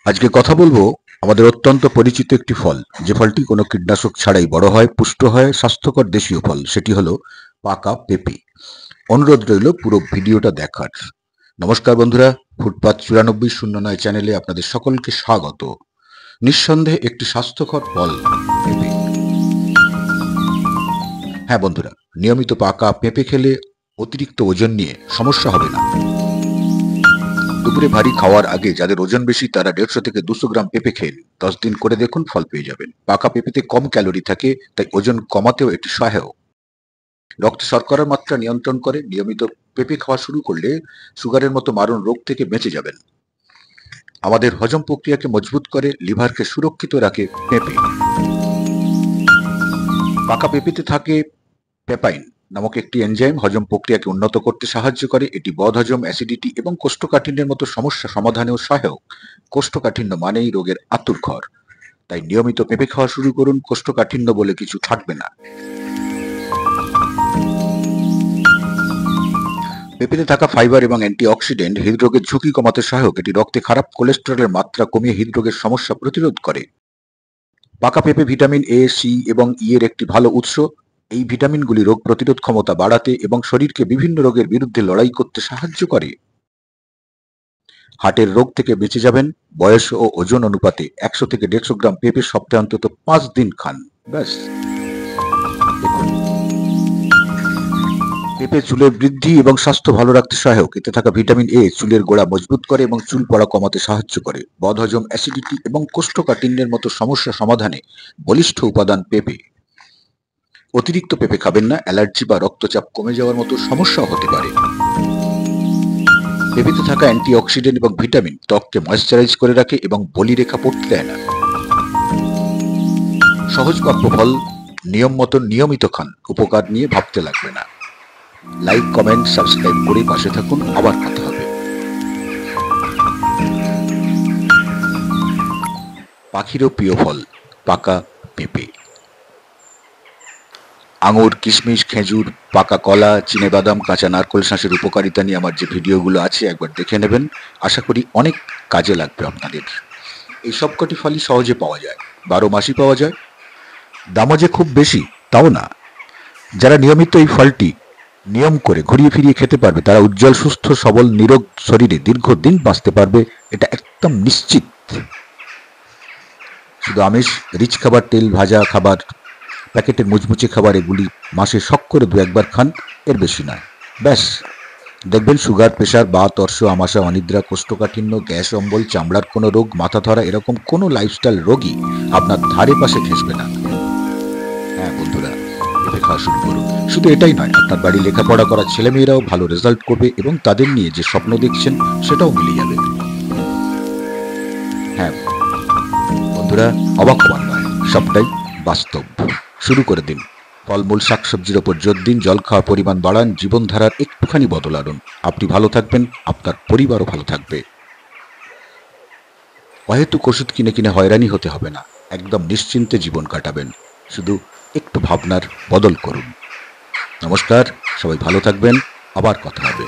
আজকে কথা বলবো আমাদের অত্যন্ত পরিচিত একটি ফল, যে ফলটি কোনো কীটনাশক ছাড়াই বড় হয়, পুষ্ট হয়, স্বাস্থ্যকর দেশীয় ফল। সেটি হলো পাকা পেঁপে। অনুরোধ রইল পুরো ভিডিওটা দেখার। নমস্কার বন্ধুরা, ফুটপাত 9409 চ্যানেলে আপনাদের সকলকে স্বাগত। নিঃসন্দেহে একটি স্বাস্থ্যকর ফল পেঁপে। হ্যাঁ বন্ধুরা, নিয়মিত পাকা পেঁপে খেলে অতিরিক্ত ওজন নিয়ে সমস্যা হবে না। দুপুরে ভারী খাওয়ার আগে যাদের ওজন বেশি তারা 150 থেকে 200 গ্রাম পেঁপে খেয়ে নিন। 10 দিন করে দেখুন, ফল পেয়ে যাবেন। পাকা পেঁপেতে কম ক্যালোরি থাকে, তাই ওজন কমাতেও এটি সহায়ক। রক্তে শর্করার মাত্রা নিয়ন্ত্রণ করে। নিয়মিত পেঁপে খাওয়া শুরু করলে সুগারের মতো মারণ রোগ থেকে বেঁচে যাবেন। আমাদের হজম প্রক্রিয়াকে মজবুত করে, লিভারকে সুরক্ষিত রাখে পেঁপে। পাকা পেঁপেতে থাকে পেপাইন নামক একটি এনজাইম হজম প্রক্রিয়াকে উন্নত করতে সাহায্য করে। এটি বদহজম, অ্যাসিডিটি এবং কোষ্ঠকাঠিন্যের মতো সমস্যা সমাধানেও সহায়ক। কোষ্ঠকাঠিন্য মানেই রোগের আতুরঘর, তাই নিয়মিত পেঁপে খাওয়া শুরু করুন। কোষ্ঠকাঠিন্য বলে কিছু থাকবে না। পেঁপেতে থাকা ফাইবার এবং অ্যান্টিঅক্সিডেন্ট হৃদরোগের ঝুঁকি কমাতে সহায়ক। এটি রক্তে খারাপ কোলেস্টেরলের মাত্রা কমিয়ে হৃদরোগের সমস্যা প্রতিরোধ করে। পাকা পেঁপে ভিটামিন এ, সি এবং ই এর একটি ভালো উৎস। এই ভিটামিনগুলি রোগ প্রতিরোধ ক্ষমতা বাড়াতে এবং শরীরকে বিভিন্ন রোগের বিরুদ্ধে লড়াই করতে সাহায্য করে। হার্টের রোগ থেকে বেঁচে যাবেন। বয়স ও ওজন অনুপাতে 100 থেকে 150 গ্রাম পেঁপে সপ্তাহে অন্তত 5 দিন খান। ব্যাস। দেখুন, পেঁপে চুলের বৃদ্ধি এবং স্বাস্থ্য ভালো রাখতে সহায়ক। এতে থাকা ভিটামিন এ চুলের গোড়া মজবুত করে এবং চুল পড়া কমাতে সাহায্য করে। বদহজম, অ্যাসিডিটি এবং কোষ্ঠকাঠিন্যের মতো সমস্যা সমাধানে বলিষ্ঠ উপাদান পেঁপে। অতিরিক্ত পেঁপে খাবেন না, অ্যালার্জি বা রক্তচাপ কমে যাওয়ার মতো সমস্যাও হতে পারে। পেঁপেতে থাকা অ্যান্টিঅক্সিডেন্ট এবং ভিটামিন ত্বককে ময়েশ্চারাইজ করে রাখে এবং বলিরেখা পড়তে দেয় না। সহজপাচ্য ফল, নিয়ম মতো নিয়মিত খান, উপকার নিয়ে ভাবতে লাগবে না। লাইক, কমেন্ট, সাবস্ক্রাইব করে পাশে থাকুন। আবার কথা হবে। পাখিরও প্রিয় ফল পাকা পেঁপে। আঙুর, কিশমিশ, খেজুর, পাকা কলা, চিনেবাদাম, কাঁচা নারকেল শাঁসের উপকারিতা নিয়ে আমার যে ভিডিওগুলো আছে একবার দেখে নেবেন। আশা করি অনেক কাজে লাগবে আপনাদের। এই সবকটি ফলই সহজে পাওয়া যায়, 12 মাসই পাওয়া যায়। দামও যে খুব বেশি তাও না। যারা নিয়মিত এই ফলটি নিয়ম করে ঘুরিয়ে ফিরিয়ে খেতে পারবে তারা উজ্জ্বল, সুস্থ, সবল, নিরোগ শরীরে দীর্ঘদিন বাঁচতে পারবে, এটা একদম নিশ্চিত। শুধু আমিষ, রিচ খাবার, তেল ভাজা খাবার, প্যাকেটের মুচমুচে খাবার এগুলি মাসে শখ করে 2-1 বার খান, এর বেশি নয়। ব্যাস, দেখবেন সুগার, প্রেশার, বাত, অর্শ, আমাশা, অনিদ্রা, কোষ্ঠকাঠিন্য, গ্যাস অম্বল, চামড়ার কোনো রোগ, মাথা ধরা এরকম কোনো লাইফস্টাইল রোগী আপনার ধারে পাশে ঘেঁষবে না। হ্যাঁ বন্ধুরা, পেঁপে খাওয়া শুরু করুন। শুধু এটাই নয়, আপনার বাড়ি লেখাপড়া করা ছেলেমেয়েরাও ভালো রেজাল্ট করবে এবং তাদের নিয়ে যে স্বপ্ন দেখছেন সেটাও মিলে যাবে। হ্যাঁ বন্ধুরা, অবাক হবার নয়, সবটাই বাস্তব। শুরু করে দিন। ফলমূল, শাকসবজির ওপর জোর দিন, জল খাওয়ার পরিমাণ বাড়ান, জীবনধারার একটুখানি বদল আনুন। আপনি ভালো থাকবেন, আপনার পরিবারও ভালো থাকবে। অহেতুক ওষুধ কিনে কিনে হয়রানি হতে হবে না। একদম নিশ্চিন্তে জীবন কাটাবেন। শুধু একটু ভাবনার বদল করুন। নমস্কার, সবাই ভালো থাকবেন। আবার কথা হবে।